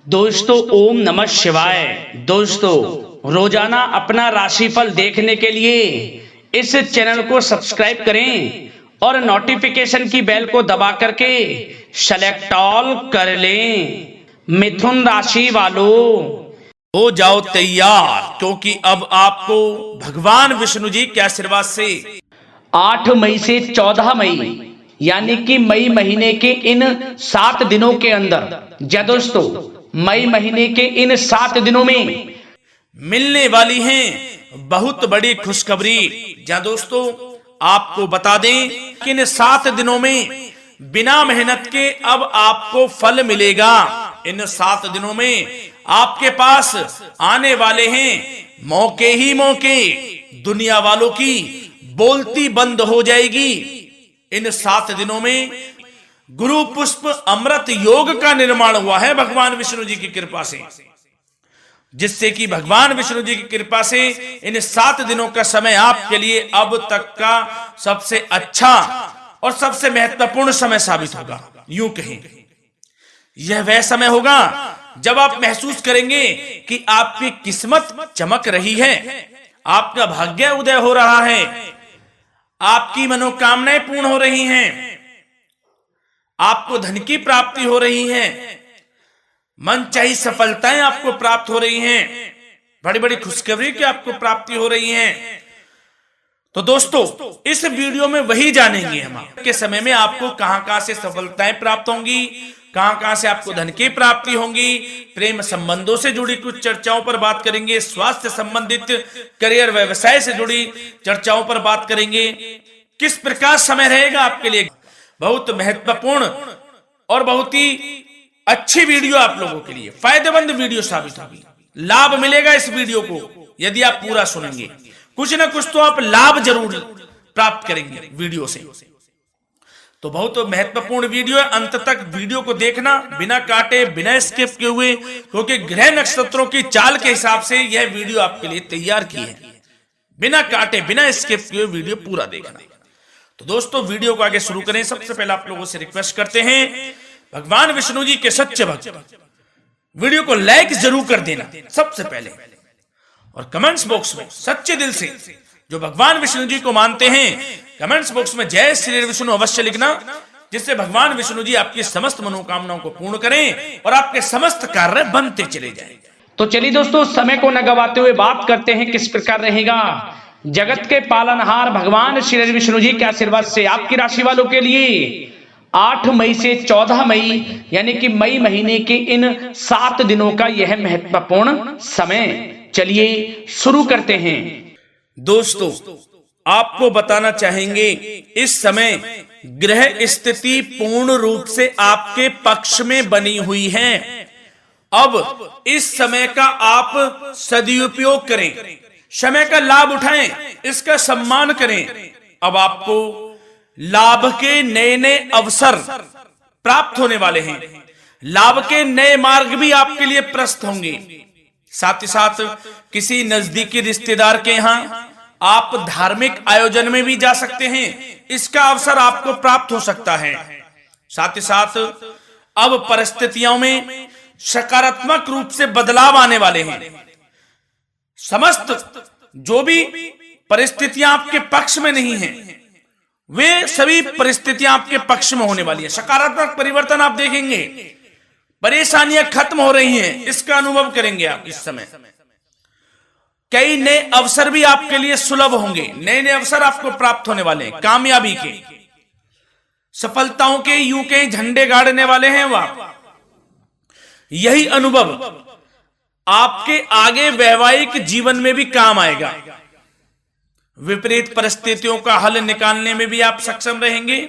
दोस्तों ओम नमः शिवाय। दोस्तों रोजाना अपना राशिफल देखने के लिए इस चैनल को सब्सक्राइब करें और नोटिफिकेशन की बेल को दबा करके सेलेक्ट ऑल कर लें। मिथुन राशि वालों हो जाओ तैयार, क्योंकि अब आपको भगवान विष्णु जी के आशीर्वाद से 8 मई से 14 मई यानी कि मई महीने के इन 7 दिनों के अंदर, या दोस्तों मई महीने के इन 7 दिनों में मिलने वाली हैं बहुत बड़ी खुशखबरी। जहां दोस्तों आपको बता दें कि इन 7 दिनों में बिना मेहनत के अब आपको फल मिलेगा। इन 7 दिनों में आपके पास आने वाले हैं मौके ही मौके। दुनिया वालों की बोलती बंद हो जाएगी। इन 7 दिनों में गुरु पुष्प अमृत योग का निर्माण हुआ है भगवान विष्णु जी की कृपा से, जिससे कि भगवान विष्णु जी की कृपा से इन 7 दिनों का समय आपके लिए अब तक का सबसे अच्छा और सबसे महत्वपूर्ण समय साबित होगा। यूं कहें यह वह समय होगा जब आप महसूस करेंगे कि आपकी किस्मत चमक रही है, आपका भाग्य उदय हो रहा है, आपकी मनोकामनाएं पूर्ण हो रही हैं, आपको धन की प्राप्ति हो रही है, मनचाही सफलताएं आपको प्राप्त हो रही हैं, बड़ी बड़ी खुशखबरी की आपको प्राप्ति हो रही है। तो दोस्तों इस वीडियो में वही जानेंगे हम के समय में आपको कहां कहां से सफलताएं प्राप्त होंगी, कहां कहां से आपको धन की प्राप्ति होंगी, प्रेम संबंधों से जुड़ी कुछ चर्चाओं पर बात करेंगे, स्वास्थ्य संबंधित करियर व्यवसाय से जुड़ी चर्चाओं पर बात करेंगे। किस प्रकार समय रहेगा आपके लिए, बहुत महत्वपूर्ण और बहुत ही अच्छी वीडियो आप लोगों के लिए फायदेमंद वीडियो साबित होगी। लाभ मिलेगा इस वीडियो को यदि आप पूरा सुनेंगे, कुछ ना कुछ तो आप लाभ जरूर प्राप्त करेंगे वीडियो से। तो बहुत महत्वपूर्ण वीडियो है, अंत तक वीडियो को देखना बिना काटे बिना स्किप किए हुए, क्योंकि ग्रह नक्षत्रों की चाल के हिसाब से यह वीडियो आपके लिए तैयार की है। बिना काटे बिना स्किप किए वीडियो पूरा देखना। तो दोस्तों वीडियो को आगे शुरू करें। सबसे पहले आप लोगों से रिक्वेस्ट करते हैं, भगवान विष्णु जी के सच्चे भक्त वीडियो को लाइक जरूर कर देना सबसे पहले, और कमेंट्स बॉक्स में सच्चे दिल से जो भगवान विष्णु जी को मानते हैं कमेंट्स बॉक्स में जय श्री विष्णु अवश्य लिखना, जिससे भगवान विष्णु जी आपकी समस्त मनोकामनाओं को पूर्ण करें और आपके समस्त कार्य बनते चले जाएं। तो चलिए दोस्तों समय को न गवाते हुए बात करते हैं किस प्रकार रहेगा जगत के पालनहार भगवान श्री विष्णु जी के आशीर्वाद से आपकी राशि वालों के लिए 8 मई से 14 मई यानी कि मई महीने के इन 7 दिनों का यह महत्वपूर्ण समय। चलिए शुरू करते हैं। दोस्तों आपको बताना चाहेंगे इस समय ग्रह स्थिति पूर्ण रूप से आपके पक्ष में बनी हुई है। अब इस समय का आप सदुपयोग करें, समय का लाभ उठाएं, इसका सम्मान करें। अब आपको लाभ के नए नए अवसर प्राप्त होने वाले हैं, लाभ के नए मार्ग भी आपके लिए प्रशस्त होंगे। साथ ही साथ किसी नजदीकी रिश्तेदार के यहां आप धार्मिक आयोजन में भी जा सकते हैं, इसका अवसर आपको प्राप्त हो सकता है। साथ ही साथ अब परिस्थितियों में सकारात्मक रूप से बदलाव आने वाले हैं। समस्त जो भी परिस्थितियां आपके पक्ष में नहीं हैं, वे सभी परिस्थितियां आपके पक्ष में होने वाली है। सकारात्मक परिवर्तन आप देखेंगे, परेशानियां खत्म हो रही हैं, इसका अनुभव करेंगे आप इस समय। कई नए अवसर भी आपके लिए सुलभ होंगे, नए नए अवसर आपको प्राप्त होने वाले हैं, कामयाबी के, सफलताओं के, यूं के झंडे गाड़ने वाले हैं वह। यही अनुभव आपके आगे वैवाहिक जीवन में भी काम आएगा। विपरीत परिस्थितियों का हल निकालने में भी आप सक्षम रहेंगे।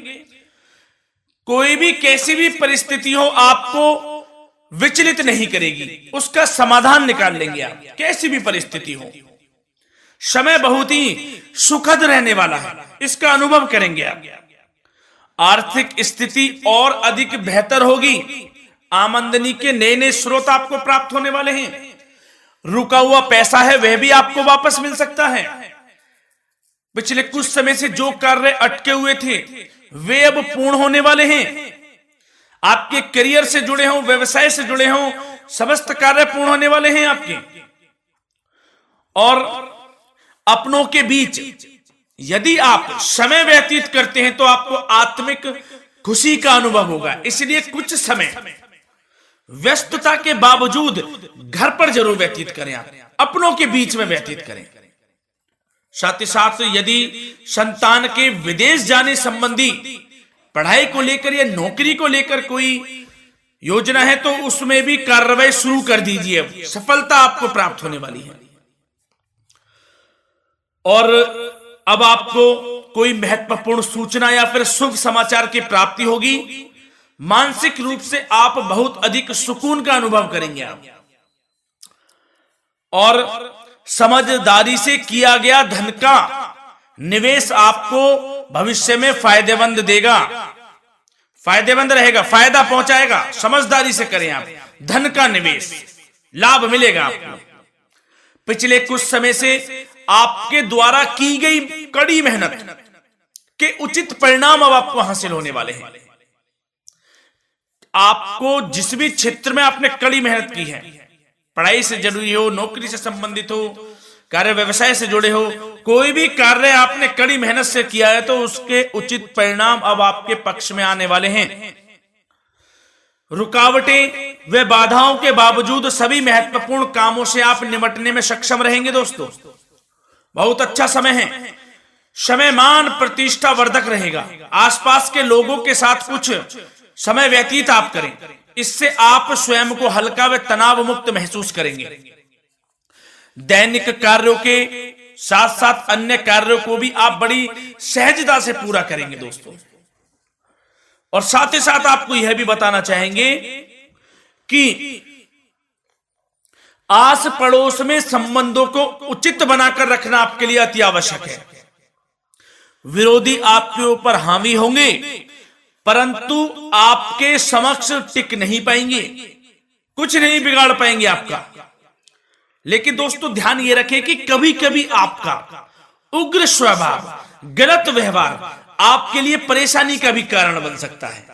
कोई भी कैसी भी परिस्थिति हो आपको विचलित नहीं करेगी, उसका समाधान निकाल लेंगे आप, कैसी भी परिस्थिति हो। समय बहुत ही सुखद रहने वाला है, इसका अनुभव करेंगे आप। आर्थिक स्थिति और अधिक बेहतर होगी, आमदनी के नए नए स्रोत आपको प्राप्त होने वाले हैं। रुका हुआ पैसा है वह भी आपको वापस मिल सकता है। पिछले कुछ समय से जो कार्य अटके हुए थे वे अब पूर्ण होने वाले हैं। आपके करियर से जुड़े हों, व्यवसाय से जुड़े हों, समस्त कार्य पूर्ण होने वाले हैं आपके। और अपनों के बीच यदि आप समय व्यतीत करते हैं तो आपको आत्मिक खुशी का अनुभव होगा। इसलिए कुछ समय व्यस्तता के बावजूद घर पर जरूर व्यतीत करें, आप अपनों के बीच में व्यतीत करें। साथ ही साथ यदि संतान के विदेश जाने संबंधी पढ़ाई को लेकर या नौकरी को लेकर कोई योजना है तो उसमें भी कार्रवाई शुरू कर दीजिए, सफलता आपको प्राप्त होने वाली है। और अब आपको कोई महत्वपूर्ण सूचना या फिर शुभ समाचार की प्राप्ति होगी। मानसिक रूप से आप बहुत अधिक सुकून का अनुभव करेंगे आप। और समझदारी से किया गया धन का निवेश आपको भविष्य में फायदेमंद देगा, फायदेमंद रहेगा, फायदा पहुंचाएगा। समझदारी से करें आप, धन का निवेश लाभ मिलेगा आपको। पिछले कुछ समय से आपके द्वारा की गई कड़ी मेहनत के उचित परिणाम अब आपको हासिल होने वाले हैं। आपको जिस भी क्षेत्र में आपने कड़ी मेहनत की है, पढ़ाई से जरूरी हो, नौकरी से संबंधित हो, कार्य व्यवसाय से जुड़े हो, कोई भी कार्य आपने कड़ी मेहनत से किया है तो उसके उचित परिणाम अब आपके पक्ष में आने वाले हैं। रुकावटें व बाधाओं के बावजूद सभी महत्वपूर्ण कामों से आप निपटने में सक्षम रहेंगे। दोस्तों बहुत अच्छा समय है, समय मान प्रतिष्ठा वर्धक रहेगा। आसपास के लोगों के साथ कुछ समय व्यतीत आप करें, इससे आप स्वयं को हल्का व तनाव मुक्त महसूस करेंगे। दैनिक कार्यों के साथ साथ अन्य कार्यों को भी आप बड़ी सहजता से पूरा करेंगे दोस्तों। और साथ ही साथ आपको यह भी बताना चाहेंगे कि आस पड़ोस में संबंधों को उचित बनाकर रखना आपके लिए अति आवश्यक है। विरोधी आपके ऊपर हावी होंगे परंतु आपके समक्ष टिक नहीं पाएंगे, कुछ नहीं बिगाड़ पाएंगे आपका। लेकिन दोस्तों ध्यान ये रखें कि कभी कभी आपका उग्र स्वभाव, गलत व्यवहार आपके लिए परेशानी का भी कारण बन सकता है।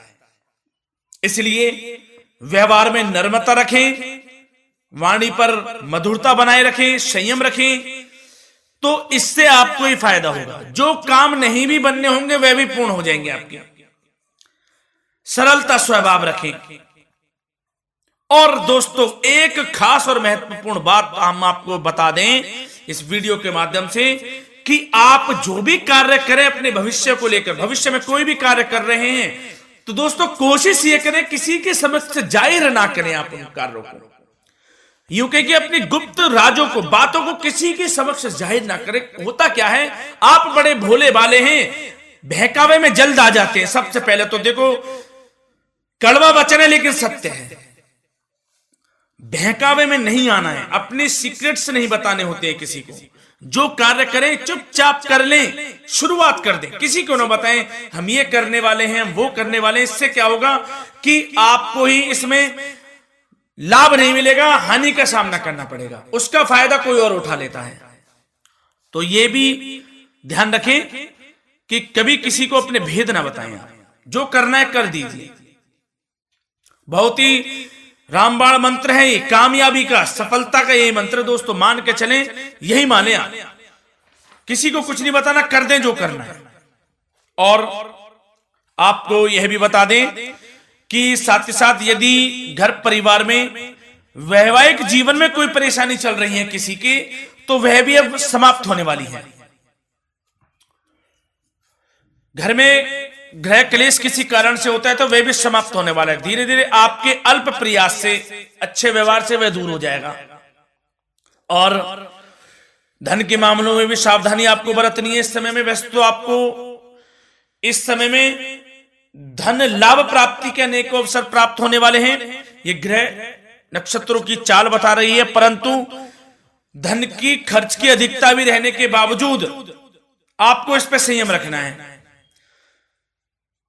इसलिए व्यवहार में नम्रता रखें, वाणी पर मधुरता बनाए रखें, संयम रखें, तो इससे आपको ही फायदा होगा। जो काम नहीं भी बनने होंगे वह भी पूर्ण हो जाएंगे आपके। सरलता स्वभाव रखें। और दोस्तों एक खास और महत्वपूर्ण बात हम आपको बता दें इस वीडियो के माध्यम से कि आप जो भी कार्य करें अपने भविष्य को लेकर, भविष्य में कोई भी कार्य कर रहे हैं तो दोस्तों कोशिश ये करें किसी के समक्ष जाहिर ना करें आप उन कार्यों को। यूं कह कि अपनी गुप्त राजों को, बातों को किसी के समक्ष जाहिर ना करें। होता क्या है, आप बड़े भोले भाले हैं, बहकावे में जल्द आ जाते हैं। सबसे पहले तो देखो कड़वा वचन है लेकिन सत्य है, बहकावे में नहीं आना है, अपने सीक्रेट्स नहीं बताने होते हैं किसी को। जो कार्य करें चुपचाप कर लें, शुरुआत कर दें, किसी को ना बताएं हम ये करने वाले हैं, हम वो करने वाले हैं। इससे क्या होगा कि आपको ही इसमें लाभ नहीं मिलेगा, हानि का सामना करना पड़ेगा, उसका फायदा कोई और उठा लेता है। तो ये भी ध्यान रखें कि कभी किसी को अपने भेद ना बताएं, जो करना है कर दीजिए। बहुत ही रामबाण मंत्र है ये, कामयाबी का, सफलता का यही मंत्र दोस्तों, मान के चलें, यही माने आप। किसी को कुछ नहीं बताना, कर दें जो करना है। और आपको यह भी बता दें कि साथ ही साथ यदि घर परिवार में वैवाहिक जीवन में कोई परेशानी चल रही है किसी की, तो वह भी अब समाप्त होने वाली है। घर में गृह क्लेश किसी कारण से होता है तो वह भी समाप्त होने वाला है। धीरे धीरे आपके अल्प प्रयास से, अच्छे व्यवहार से वह दूर हो जाएगा। और धन के मामलों में भी सावधानी आपको बरतनी है इस समय में। वैसे तो आपको इस समय में धन लाभ प्राप्ति के अनेक अवसर प्राप्त होने वाले हैं, ये ग्रह नक्षत्रों की चाल बता रही है। परंतु धन की खर्च की अधिकता भी रहने के बावजूद आपको इस पर संयम रखना है।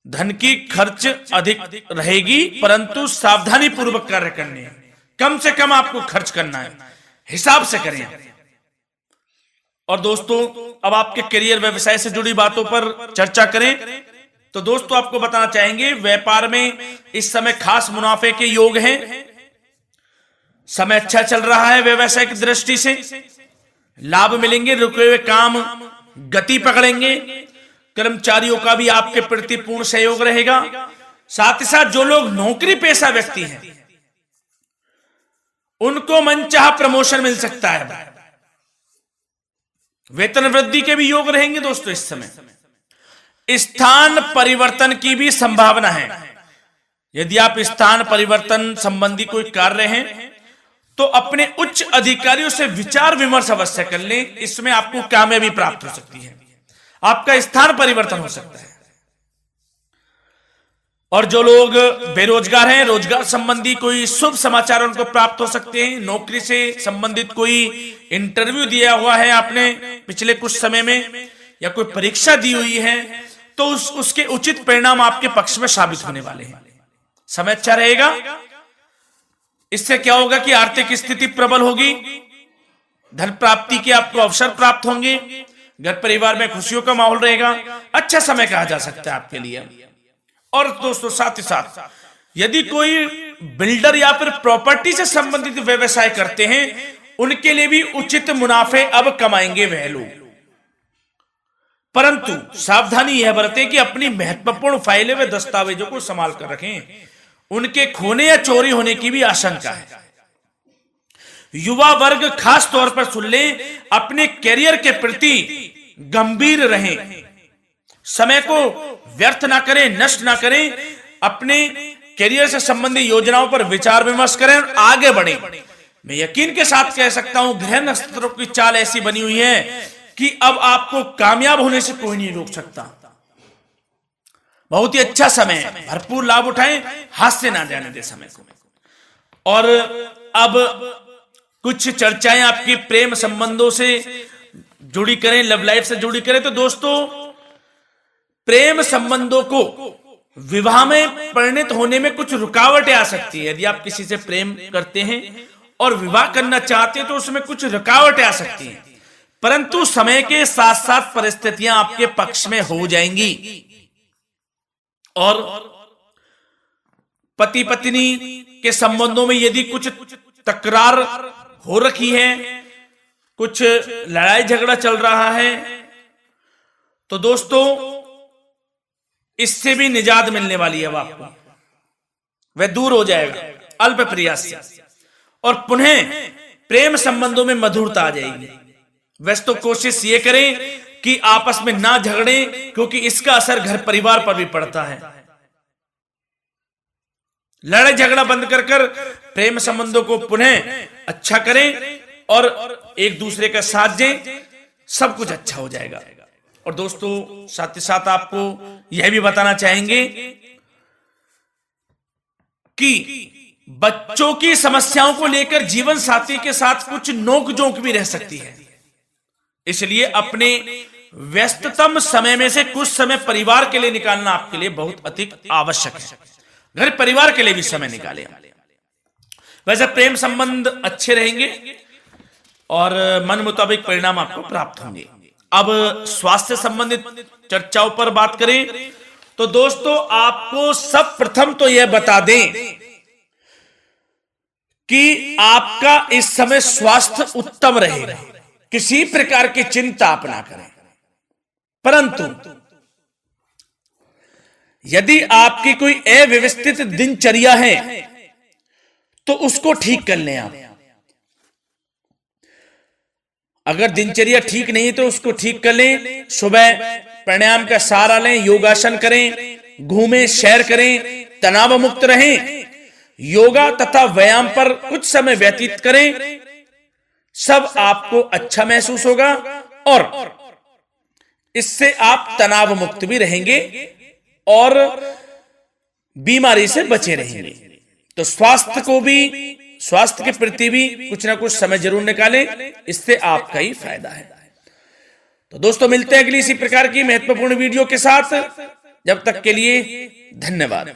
धन की खर्च अधिक रहेगी परंतु सावधानी पूर्वक कार्य करने हैं, कम से कम आपको खर्च करना है, हिसाब से करें। और दोस्तों अब आपके करियर व्यवसाय से जुड़ी बातों पर चर्चा करें तो दोस्तों आपको बताना चाहेंगे व्यापार में इस समय खास मुनाफे के योग हैं। समय अच्छा चल रहा है, व्यवसायिक दृष्टि से लाभ मिलेंगे, रुके हुए काम गति पकड़ेंगे, कर्मचारियों का भी आपके प्रति पूर्ण सहयोग रहेगा। साथ ही साथ जो लोग नौकरी पेशा व्यक्ति हैं उनको मनचाहा प्रमोशन मिल सकता है, वेतन वृद्धि के भी योग रहेंगे। दोस्तों इस समय स्थान परिवर्तन की भी संभावना है। यदि आप स्थान परिवर्तन संबंधी कोई कार्य हैं तो अपने उच्च अधिकारियों से विचार विमर्श अवश्य कर लें, इसमें आपको कामयाबी प्राप्त हो सकती है, आपका स्थान परिवर्तन हो सकता है। और जो लोग बेरोजगार हैं, रोजगार संबंधी कोई शुभ समाचार उनको प्राप्त हो सकते हैं। नौकरी से संबंधित कोई इंटरव्यू दिया हुआ है आपने पिछले कुछ समय में, या कोई परीक्षा दी हुई है, तो उसके उचित परिणाम आपके पक्ष में साबित होने वाले हैं। समय अच्छा रहेगा। इससे क्या होगा कि आर्थिक स्थिति प्रबल होगी, धन प्राप्ति के आपको अवसर प्राप्त होंगे, घर परिवार में खुशियों का माहौल रहेगा। अच्छा समय कहा जा सकता है आपके लिए। और दोस्तों साथ ही साथ यदि कोई बिल्डर या फिर प्रॉपर्टी से संबंधित व्यवसाय करते हैं उनके लिए भी उचित मुनाफे अब कमाएंगे वह लोग। परंतु सावधानी यह बरतें कि अपनी महत्वपूर्ण फाइलें व दस्तावेजों को संभाल कर रखें, उनके खोने या चोरी होने की भी आशंका है। युवा वर्ग खास तौर पर सुन लें, अपने कैरियर के प्रति गंभीर रहें, समय को व्यर्थ ना करें, नष्ट ना करें, अपने कैरियर से संबंधित योजनाओं पर विचार विमर्श करें और आगे बढ़ें। मैं यकीन के साथ कह सकता हूं ग्रह नक्षत्रों की चाल ऐसी बनी हुई है कि अब आपको कामयाब होने से कोई नहीं रोक सकता। बहुत ही अच्छा समय है, भरपूर लाभ उठाएं, हाथ से ना जाने दे समय को। और अब कुछ चर्चाएं आपकी प्रेम संबंधों से जुड़ी करें, लव लाइफ से जुड़ी करें। तो दोस्तों प्रेम संबंधों को विवाह में परिणत होने में कुछ रुकावटें आ सकती है। यदि आप किसी से प्रेम करते हैं और विवाह करना चाहते हैं तो उसमें कुछ रुकावटें आ सकती हैं, परंतु समय के साथ साथ परिस्थितियां आपके पक्ष में हो जाएंगी। और पति पत्नी के संबंधों में यदि कुछ तकरार हो रखी है, कुछ लड़ाई झगड़ा चल रहा है, तो दोस्तों इससे भी निजात मिलने वाली है। आपको वह दूर हो जाएगा अल्प प्रयास से, और पुनः प्रेम संबंधों में मधुरता आ जाएगी। वैसे तो कोशिश ये करें कि आपस में ना झगड़ें, क्योंकि इसका असर घर परिवार पर भी पड़ता है। लड़ाई झगड़ा बंद कर प्रेम संबंधों को पुनः अच्छा करें और एक दूसरे का साथ दें, सब कुछ अच्छा हो जाएगा। और दोस्तों साथ ही साथ आपको यह भी बताना चाहेंगे कि बच्चों की समस्याओं को लेकर जीवन साथी के साथ कुछ नोक-झोंक भी रह सकती है। इसलिए अपने व्यस्ततम समय में से कुछ समय परिवार के लिए निकालना आपके लिए बहुत अधिक आवश्यक है। घर परिवार के लिए भी समय निकालें। वैसे प्रेम संबंध अच्छे रहेंगे और मन मुताबिक परिणाम आपको प्राप्त होंगे। अब स्वास्थ्य संबंधित चर्चाओं पर बात करें तो दोस्तों आपको सब प्रथम तो यह बता दें कि आपका इस समय स्वास्थ्य उत्तम रहेगा, किसी प्रकार की चिंता आप ना करें। परंतु यदि आपकी कोई अव्यवस्थित दिनचर्या है तो उसको ठीक कर लें आप। अगर दिनचर्या ठीक नहीं है तो उसको ठीक कर लें। सुबह प्राणायाम का सहारा लें, योगासन करें, घूमें, सैर करें, तनाव मुक्त रहें, योगा तथा व्यायाम पर कुछ समय व्यतीत करें। सब आपको अच्छा महसूस होगा और इससे आप तनाव मुक्त भी रहेंगे और बीमारी से बचे रहेंगे। तो स्वास्थ्य के प्रति भी कुछ ना कुछ समय जरूर निकालें, इससे आपका ही फायदा है। तो दोस्तों मिलते हैं अगली इसी प्रकार की महत्वपूर्ण वीडियो के साथ। जब तक के लिए धन्यवाद।